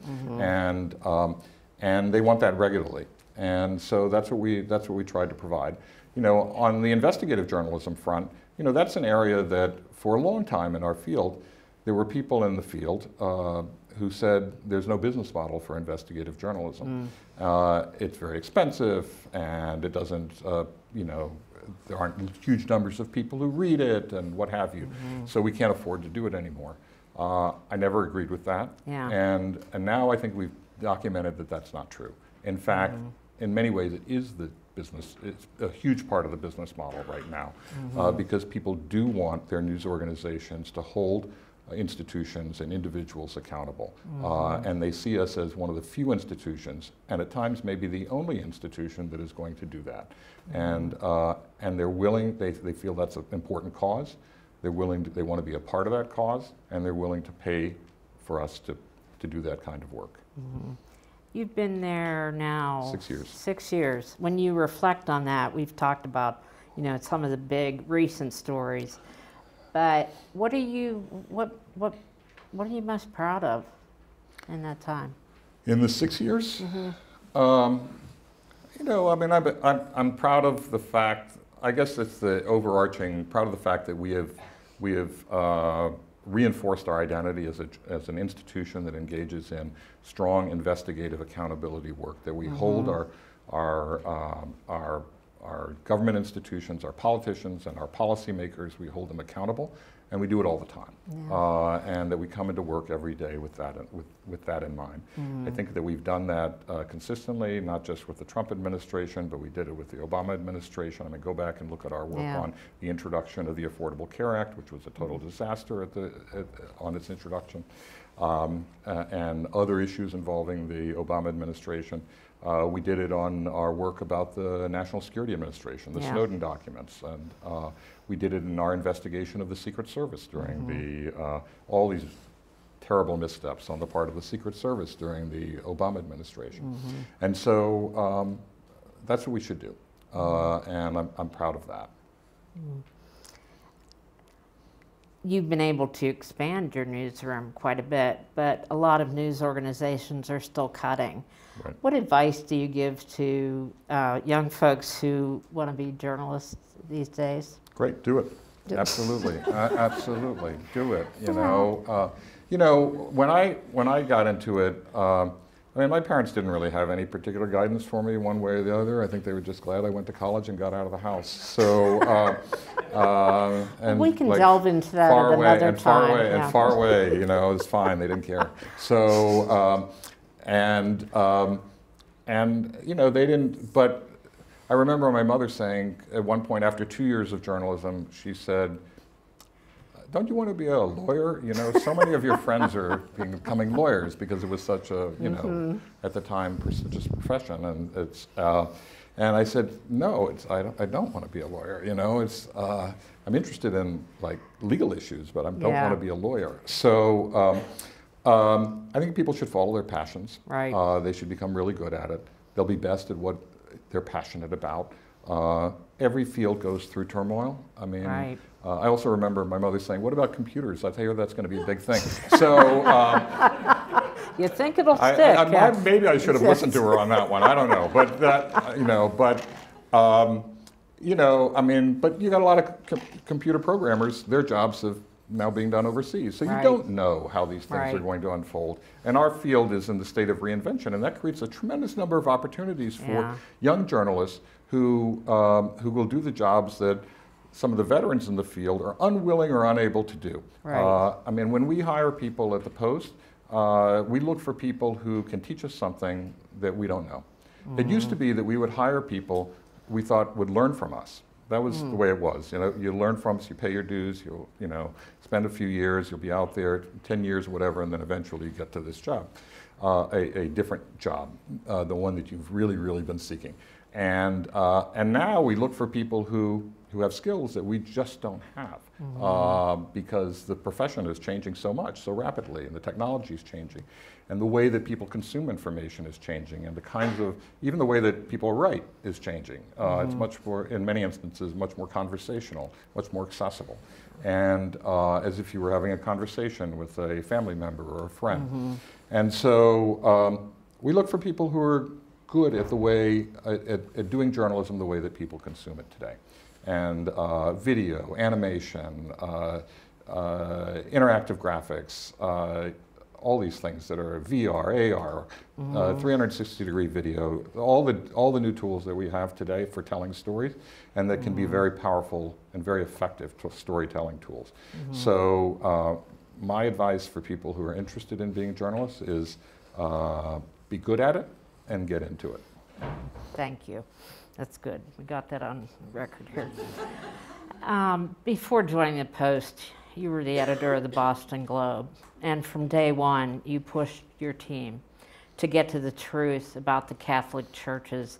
And they want that regularly. And so that's what we tried to provide. You know, on the investigative journalism front, you know, that's an area that for a long time in our field, there were people in the field who said there's no business model for investigative journalism. It's very expensive, and it doesn't, you know, there aren't huge numbers of people who read it and what have you. So we can't afford to do it anymore. I never agreed with that. Yeah. And now I think we've documented that that's not true. In fact, in many ways it is the business, it's a huge part of the business model right now, because people do want their news organizations to hold institutions and individuals accountable. And they see us as one of the few institutions, and at times maybe the only institution that is going to do that. And they're willing, they feel that's an important cause. They're willing to, they want to be a part of that cause, and they're willing to pay for us to do that kind of work. You've been there now 6 years. 6 years. When you reflect on that, we've talked about, you know, some of the big recent stories. But what are you most proud of in that time? In the 6 years, you know, I mean, I'm proud of the fact. I guess it's the overarching. Proud of the fact that we have reinforced our identity as an institution that engages in strong investigative accountability work. That we hold our government institutions, our politicians, and our policymakers, we hold them accountable, and we do it all the time. And that we come into work every day with that in mind. I think that we've done that consistently, not just with the Trump administration, but we did it with the Obama administration. I mean, go back and look at our work on the introduction of the Affordable Care Act, which was a total disaster on its introduction, and other issues involving the Obama administration. We did it on our work about the National Security Administration, the Snowden documents, and we did it in our investigation of the Secret Service during all these terrible missteps on the part of the Secret Service during the Obama administration. And so that's what we should do, and I'm proud of that. You've been able to expand your newsroom quite a bit, but a lot of news organizations are still cutting. Right. What advice do you give to young folks who want to be journalists these days? Great, do it. Absolutely, absolutely, do it. You know, when I got into it, I mean, my parents didn't really have any particular guidance for me one way or the other. I think they were just glad I went to college and got out of the house. So, and we can delve into that at another time. Far away, you know, it's fine. They didn't care. So, and you know, they didn't. But I remember my mother saying at one point, after 2 years of journalism, she said, "Don't you want to be a lawyer? You know, so many of your friends are becoming lawyers because it was such a, you know, at the time, prestigious profession." And it's, and I said, "No, I don't want to be a lawyer. You know, it's, I'm interested in like legal issues, but I don't want to be a lawyer." So I think people should follow their passions. Right. They should become really good at it. They'll be best at what they're passionate about. Every field goes through turmoil. I mean, I also remember my mother saying, "What about computers? I tell you, that's going to be a big thing." So you think it'll stick? Maybe I should have listened to her on that one. I don't know, but that, you know, you know, I mean, but you got a lot of computer programmers. Their jobs have now being done overseas, so you don't know how these things are going to unfold. And our field is in the state of reinvention, and that creates a tremendous number of opportunities for young journalists who will do the jobs that some of the veterans in the field are unwilling or unable to do. I mean, when we hire people at the Post, we look for people who can teach us something that we don't know. It used to be that we would hire people we thought would learn from us. That was the way it was. You know, you learn from us, you pay your dues, you know, spend a few years, you'll be out there 10 years, whatever, and then eventually you get to this job, a different job, the one that you've really, really been seeking. And now we look for people who have skills that we just don't have, because the profession is changing so much, so rapidly, and the technology is changing, and the way that people consume information is changing, and the kinds of, even the way that people write is changing. It's much more, in many instances, much more conversational, much more accessible, and as if you were having a conversation with a family member or a friend. And so we look for people who are good at the way, at doing journalism the way that people consume it today. And video, animation, interactive graphics, all these things that are VR, AR, 360-degree video, all the new tools that we have today for telling stories, and that can be very powerful and very effective storytelling tools. So my advice for people who are interested in being journalists is be good at it and get into it. Thank you. That's good. We got that on record here. Before joining the Post, you were the editor of the Boston Globe, and from day one, you pushed your team to get to the truth about the Catholic Church's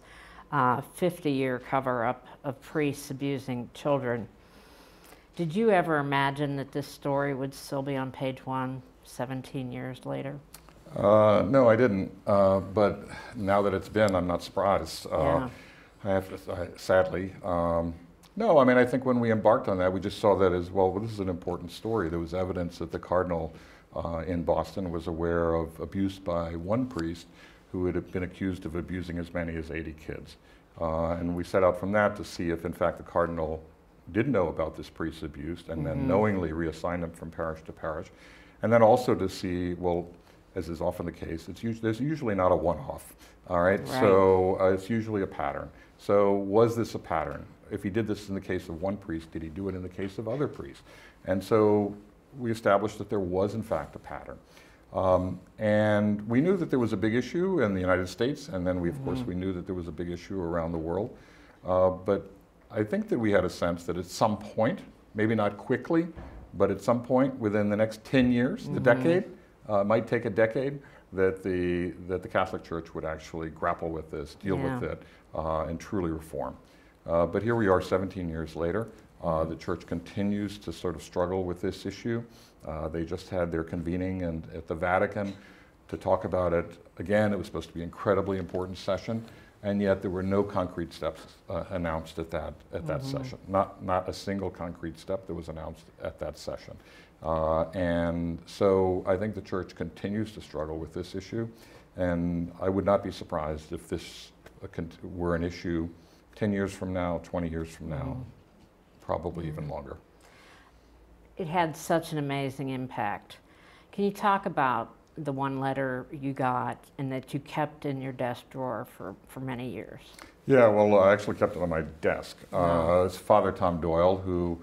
50-year cover-up of priests abusing children. Did you ever imagine that this story would still be on page one 17 years later? No, I didn't. But now that it's been, I'm not surprised. Yeah. I have to, sadly. No, I mean, I think when we embarked on that, we just saw that as, well, this is an important story. There was evidence that the cardinal in Boston was aware of abuse by one priest who had been accused of abusing as many as 80 kids. And we set out from that to see if, in fact, the cardinal did know about this priest's abuse and then knowingly reassigned him from parish to parish. And then also to see, well, as is often the case, there's usually not a one-off, all right? So it's usually a pattern. So was this a pattern? If he did this in the case of one priest, did he do it in the case of other priests? And so we established that there was, in fact, a pattern. And we knew that there was a big issue in the United States, and then of course, we knew that there was a big issue around the world. But I think that we had a sense that at some point, maybe not quickly, but at some point within the next 10 years, the decade, might take a decade, that the Catholic Church would actually grapple with this, deal with it, and truly reform. But here we are 17 years later. The church continues to sort of struggle with this issue. They just had their convening at the Vatican to talk about it. Again, it was supposed to be an incredibly important session, and yet there were no concrete steps announced at that session. Not a single concrete step that was announced at that session. And so I think the church continues to struggle with this issue, and I would not be surprised if this were an issue 10 years from now, 20 years from now, probably even longer. It had such an amazing impact. Can you talk about the one letter you got and that you kept in your desk drawer for many years? Yeah, well, I actually kept it on my desk. It's Father Tom Doyle, who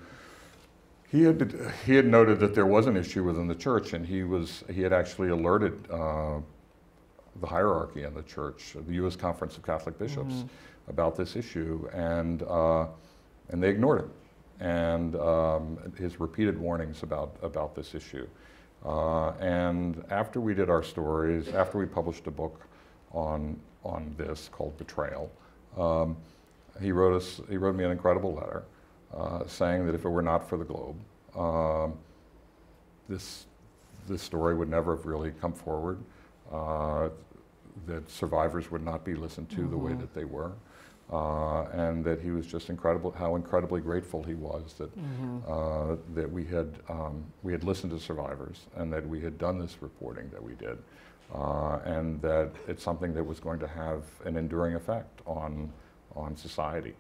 he had noted that there was an issue within the church, and he had actually alerted the hierarchy in the church, the U.S. Conference of Catholic Bishops, about this issue, and they ignored it, and his repeated warnings about this issue. And after we did our stories, after we published a book on this called Betrayal, he wrote me an incredible letter saying that if it were not for the Globe, this story would never have really come forward, that survivors would not be listened to the way that they were, and that he was just how incredibly grateful he was that we had listened to survivors and that we had done this reporting that we did, and that it's something that was going to have an enduring effect on society.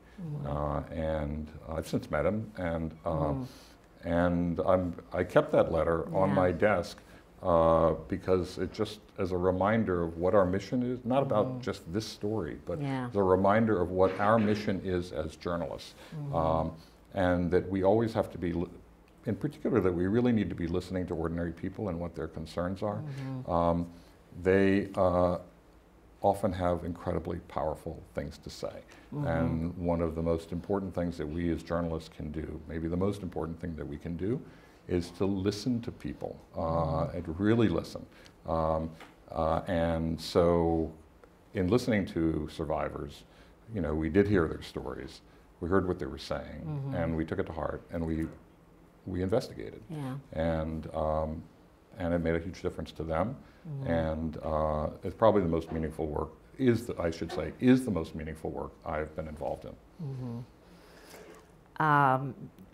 And I've since met him, and I kept that letter on my desk because it just as a reminder of what our mission is, not about just this story, but as a reminder of what our mission is as journalists, and that we always have to be, in particular, that we really need to be listening to ordinary people and what their concerns are. They often have incredibly powerful things to say. And one of the most important things that we as journalists can do, maybe the most important thing that we can do, is to listen to people and really listen. And so in listening to survivors, we did hear their stories. We heard what they were saying, and we took it to heart, and we investigated. And it made a huge difference to them. And it's probably the most meaningful work, is the most meaningful work I've been involved in.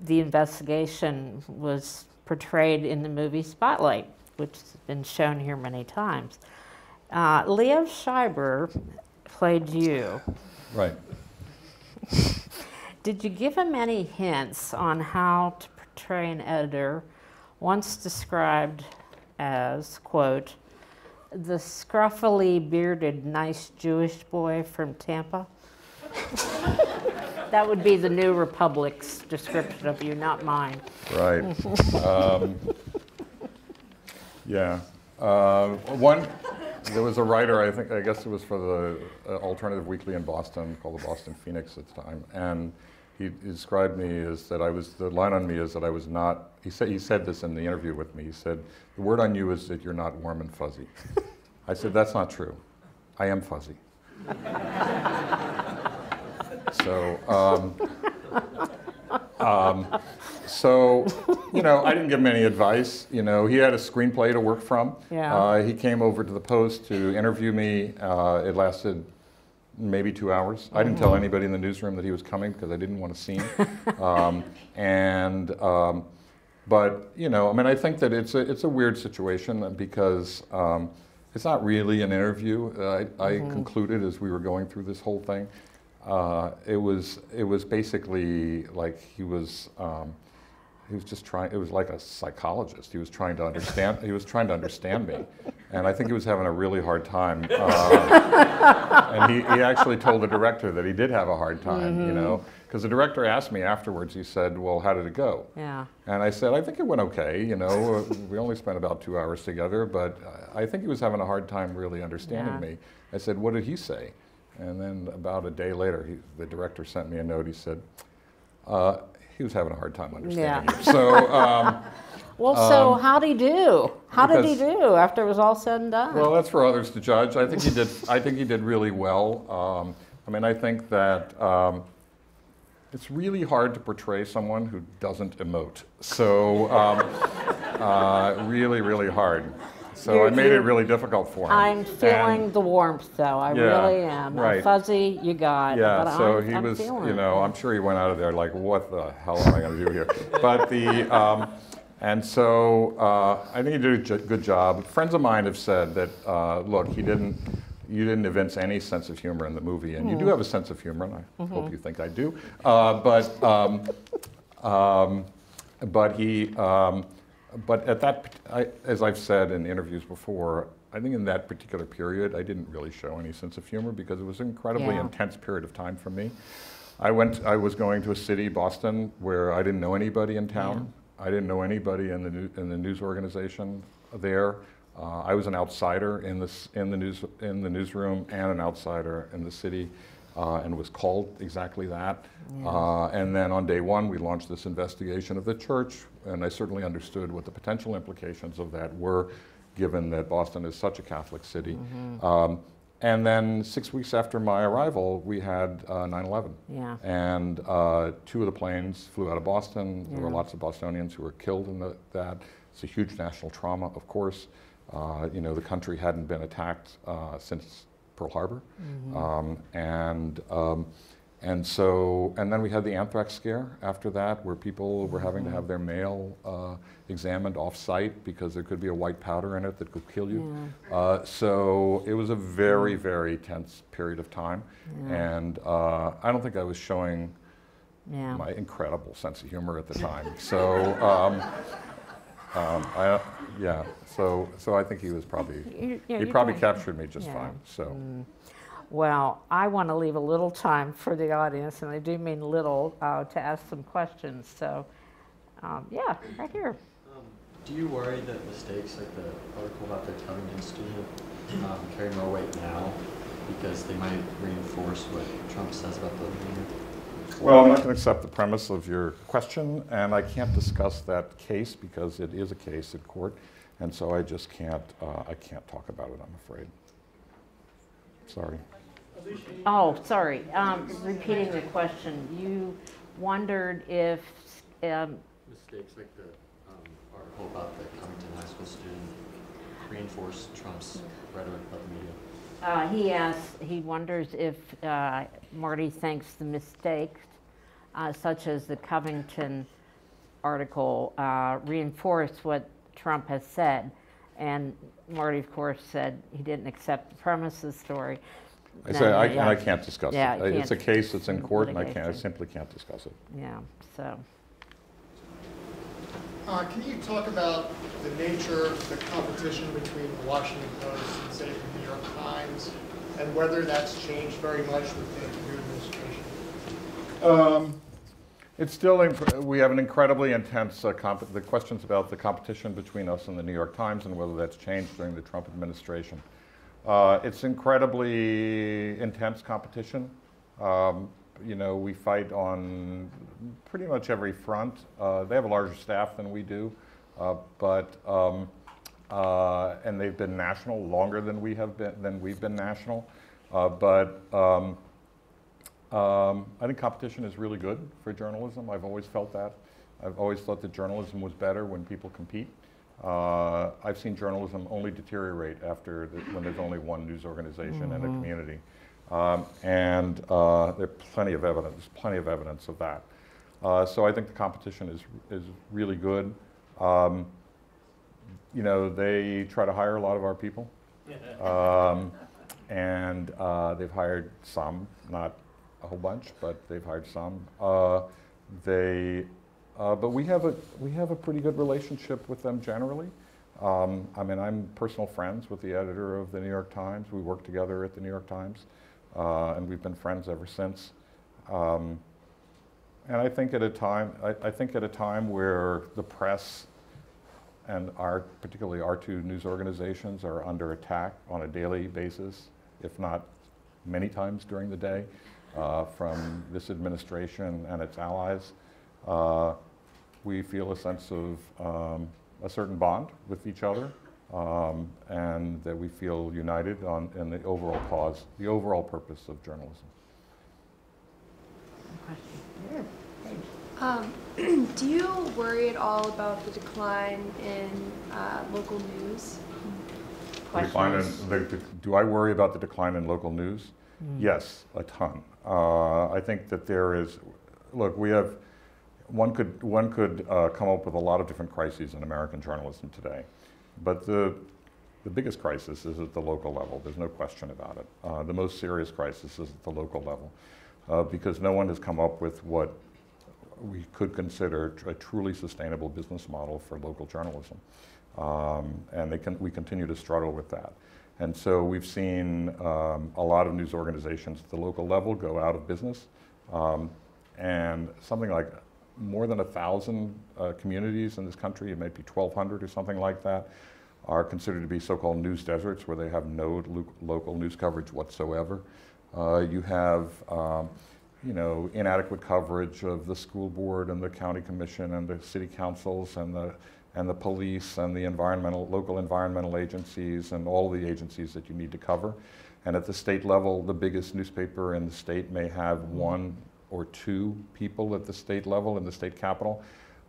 The investigation was portrayed in the movie Spotlight, which has been shown here many times. Liev Schreiber, played you. Right. Did you give him any hints on how to portray an editor once described as, quote, the scruffily bearded nice Jewish boy from Tampa? That would be the New Republic's description of you, not mine. Right. Yeah. There was a writer, I guess it was for the alternative weekly in Boston called the Boston Phoenix at the time, and he described me as that the line on me is that I was not, he said this in the interview with me, he said, the word on you is that you're not warm and fuzzy. I said, that's not true. I am fuzzy. So, you know, I didn't give him any advice. You know, he had a screenplay to work from. Yeah. He came over to the Post to interview me. It lasted maybe 2 hours. I didn't tell anybody in the newsroom that he was coming because I didn't want to see him. But, you know, I mean, I think that it's a weird situation because it's not really an interview. I concluded as we were going through this whole thing. It was basically like he was just trying. It was like a psychologist. He was trying to understand. He was trying to understand me, and I think he was having a really hard time. And he actually told the director that he did have a hard time. You know, because the director asked me afterwards. He said, "Well, how did it go?" Yeah. And I said, "I think it went okay. You know, we only spent about 2 hours together, but I think he was having a hard time really understanding me." I said, "What did he say?" And then about a day later, the director sent me a note. He said, he was having a hard time understanding you. So, so how'd he do? How did he do after it was all said and done? Well, that's for others to judge. I think he did. I think he did really well. I mean, I think that it's really hard to portray someone who doesn't emote. So, really, really hard. So I made it really difficult for him. I'm feeling the warmth, though. I really am. Right. Fuzzy, you got. Yeah. But So I'm was, feeling you know, I'm sure he went out of there like, what the hell am I going to do here? But and so I think he did a good job. Friends of mine have said that, look, you didn't evince any sense of humor in the movie, and you do have a sense of humor, and I hope you think I do. But at that, as I've said in interviews before, I think in that particular period, I didn't really show any sense of humor because it was an incredibly intense period of time for me. I was going to a city, Boston, where I didn't know anybody in town. I didn't know anybody in the news organization there. I was an outsider in the newsroom and an outsider in the city. And was called exactly that. And then on day one, we launched this investigation of the church, and I certainly understood what the potential implications of that were, given that Boston is such a Catholic city. And then 6 weeks after my arrival, we had 9/11. Yeah. And 2 of the planes flew out of Boston. There were lots of Bostonians who were killed in that. It's a huge national trauma, of course. You know, the country hadn't been attacked since Pearl Harbor, and then we had the anthrax scare after that, where people were having to have their mail examined off-site because there could be a white powder in it that could kill you. So it was a very, very tense period of time, and I don't think I was showing my incredible sense of humor at the time. So. So I think he was probably, he probably captured me just fine, so. Well, I want to leave a little time for the audience, and I do mean little, to ask some questions, so, right here. Do you worry that mistakes like the article about the Covington student carry more weight now because they might reinforce what Trump says about the leader? Well, I'm not going to accept the premise of your question, and I can't discuss that case because it is a case in court, and so I just can't. I can't talk about it, I'm afraid. Sorry. Oh, sorry. Repeating the question, you wondered if mistakes like the article about the Covington High School student reinforce Trump's rhetoric about the media. He wonders if Marty thinks the mistakes, such as the Covington article, reinforce what Trump has said. And Marty, of course, said he didn't accept the premise of the story. I No, say, no, and I can't discuss Yeah, it. you It's a can't. case that's in court, and I Litigation. simply can't discuss it. Yeah, so. Can you talk about the nature of the competition between the Washington Post and, say, the New York Times, and whether that's changed very much with the new administration? It's still, we have an incredibly intense, the questions about the competition between us and the New York Times and whether that's changed during the Trump administration. It's incredibly intense competition. You know, we fight on pretty much every front. They have a larger staff than we do, and they've been national longer than we've been national. I think competition is really good for journalism. I've always felt that. I've always thought that journalism was better when people compete. I've seen journalism only deteriorate when there's only one news organization in a community. There's plenty of evidence of that. So I think the competition is really good. You know, they try to hire a lot of our people. They've hired some, not a whole bunch, but they've hired some. But we have a pretty good relationship with them generally. I mean, I'm personal friends with the editor of the New York Times. We work together at the New York Times, and we've been friends ever since. And I think at a time where the press and particularly our two news organizations are under attack on a daily basis, if not many times during the day, from this administration and its allies, we feel a sense of a certain bond with each other, and that we feel united in the overall cause, the overall purpose of journalism. Do you worry at all about the decline in local news? Do I worry about the decline in local news? Yes, a ton. I think that there is, look, one could come up with a lot of different crises in American journalism today, but the biggest crisis is at the local level. There's no question about it. The most serious crisis is at the local level, because no one has come up with what we could consider a truly sustainable business model for local journalism, and we continue to struggle with that. And so we've seen a lot of news organizations at the local level go out of business, and something like more than 1,000 communities in this country, it might be 1,200 or something like that, are considered to be so-called news deserts, where they have no local news coverage whatsoever. You have you know, inadequate coverage of the school board and the county commission and the city councils and the police and the local environmental agencies and all the agencies that you need to cover. And at the state level, the biggest newspaper in the state may have one or two people at the state level, in the state capitol,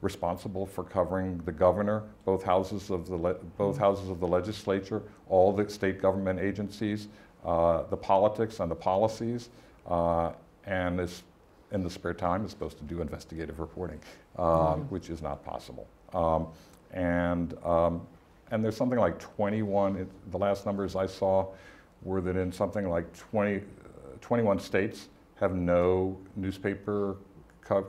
responsible for covering the governor, both houses of the legislature, all the state government agencies, the politics and the policies, and in the spare time is supposed to do investigative reporting, which is not possible. And there's something like 21, the last numbers I saw were that in something like 21 states have no newspaper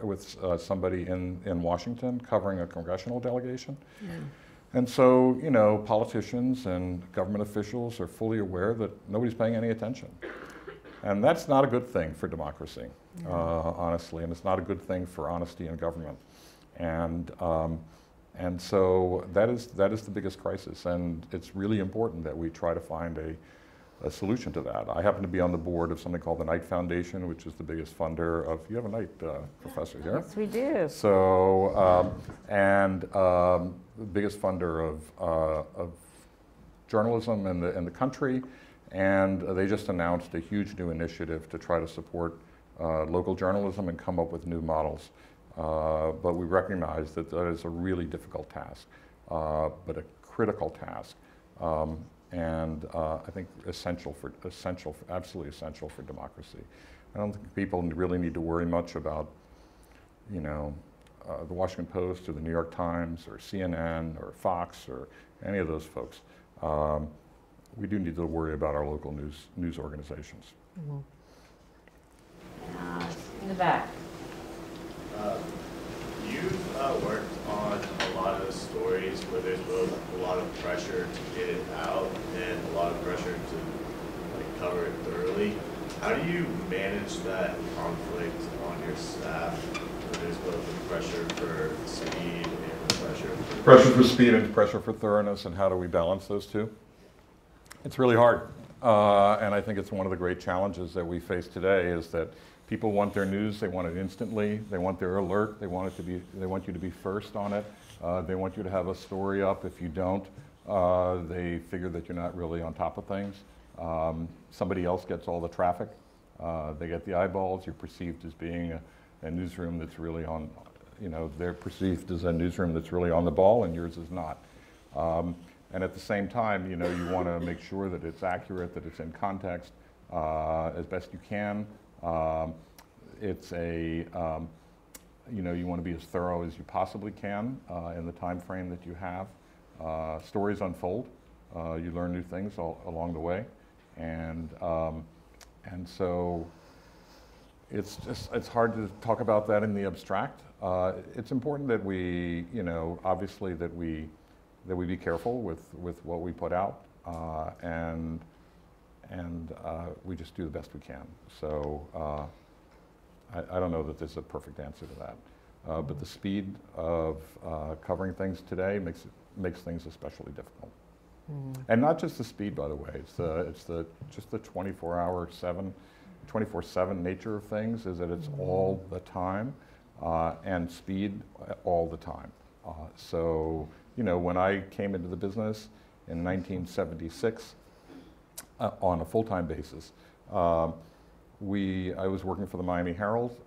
with somebody in Washington covering a congressional delegation. Yeah. And so, you know, politicians and government officials are fully aware that nobody's paying any attention. And that's not a good thing for democracy, honestly, and it's not a good thing for honesty in government. And so that is the biggest crisis, and it's really important that we try to find a solution to that. I happen to be on the board of something called the Knight Foundation, which is the biggest funder of, you have a Knight professor here? Yes, we do. So, the biggest funder of journalism in the country, and they just announced a huge new initiative to try to support local journalism and come up with new models. But we recognize that that is a really difficult task, but a critical task. I think absolutely essential for democracy. I don't think people really need to worry much about, you know, the Washington Post or the New York Times or CNN or Fox or any of those folks. We do need to worry about our local news organizations. In the back. You've worked on a lot of stories where there's both a lot of pressure to get it out and a lot of pressure to cover it thoroughly. How do you manage that conflict on your staff where there's both the pressure for speed and the pressure for speed and pressure for thoroughness, and how do we balance those two? It's really hard, and I think it's one of the great challenges that we face today is that people want their news, they want it instantly, they want their alert, they want you to be first on it, they want you to have a story up. If you don't, they figure that you're not really on top of things. Somebody else gets all the traffic, they get the eyeballs, you're perceived as being a newsroom that's really on, they're perceived as a newsroom that's really on the ball, and yours is not. And at the same time, you want to make sure that it's accurate, that it's in context as best you can. You want to be as thorough as you possibly can in the time frame that you have. Stories unfold. You learn new things along the way, and so it's hard to talk about that in the abstract. It's important that we, obviously that we be careful with what we put out, and we just do the best we can. So I don't know that there's a perfect answer to that, but the speed of covering things today makes things especially difficult. And not just the speed, by the way. It's just the 24/7 nature of things is that it's all the time, and speed all the time. So when I came into the business in 1976 on a full-time basis, I was working for the Miami Herald,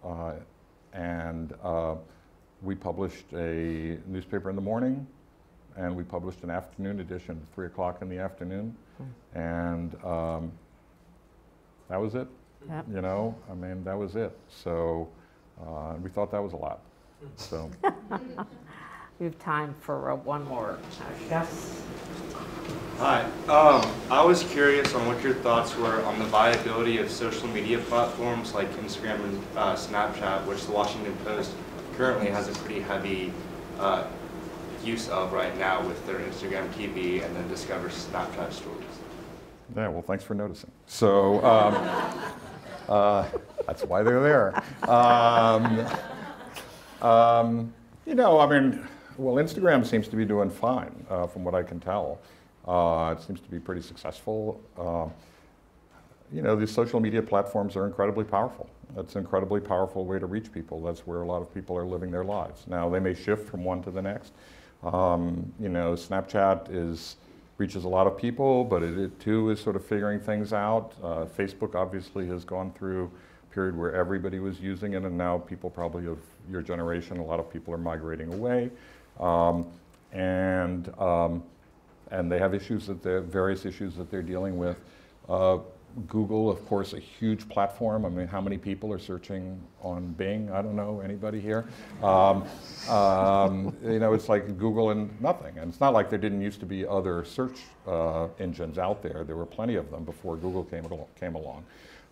and we published a newspaper in the morning, and we published an afternoon edition at 3 o'clock in the afternoon, and that was it. Yep. That was it. So we thought that was a lot. So we have time for one more. Gus? Hi. I was curious on what your thoughts were on the viability of social media platforms like Instagram and Snapchat, which the Washington Post currently has a pretty heavy use of right now with their Instagram TV and then Discover Snapchat stories. Yeah, well, thanks for noticing. So that's why they're there. Well, Instagram seems to be doing fine from what I can tell. It seems to be pretty successful. These social media platforms are incredibly powerful. It's an incredibly powerful way to reach people. That's where a lot of people are living their lives. Now, they may shift from one to the next. Snapchat reaches a lot of people, but it too is sort of figuring things out. Facebook obviously has gone through a period where everybody was using it, and now people probably of your generation, a lot of people are migrating away. And they have various issues that they're dealing with. Google, of course, a huge platform. How many people are searching on Bing? I don't know, anybody here? It's like Google and nothing. And it's not like there didn't used to be other search engines out there. There were plenty of them before Google came along.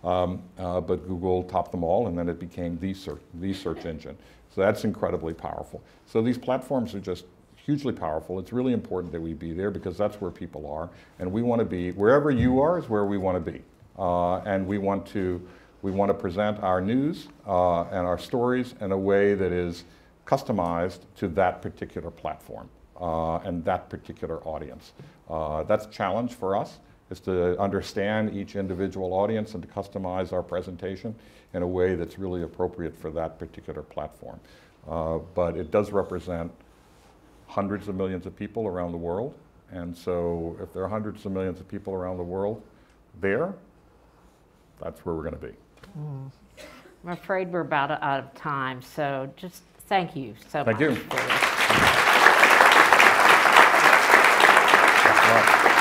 But Google topped them all, and then it became the search engine. So that's incredibly powerful. So these platforms are just hugely powerful. It's really important that we be there because that's where people are, and we want to be wherever you are is where we want to be, and we want to present our news and our stories in a way that is customized to that particular platform and that particular audience. That's a challenge for us, is to understand each individual audience and to customize our presentation in a way that's really appropriate for that particular platform. But it does represent hundreds of millions of people around the world, and so if there are hundreds of millions of people around the world there, that's where we're going to be. I'm afraid we're about out of time, so just thank you so much. Thank you. For this.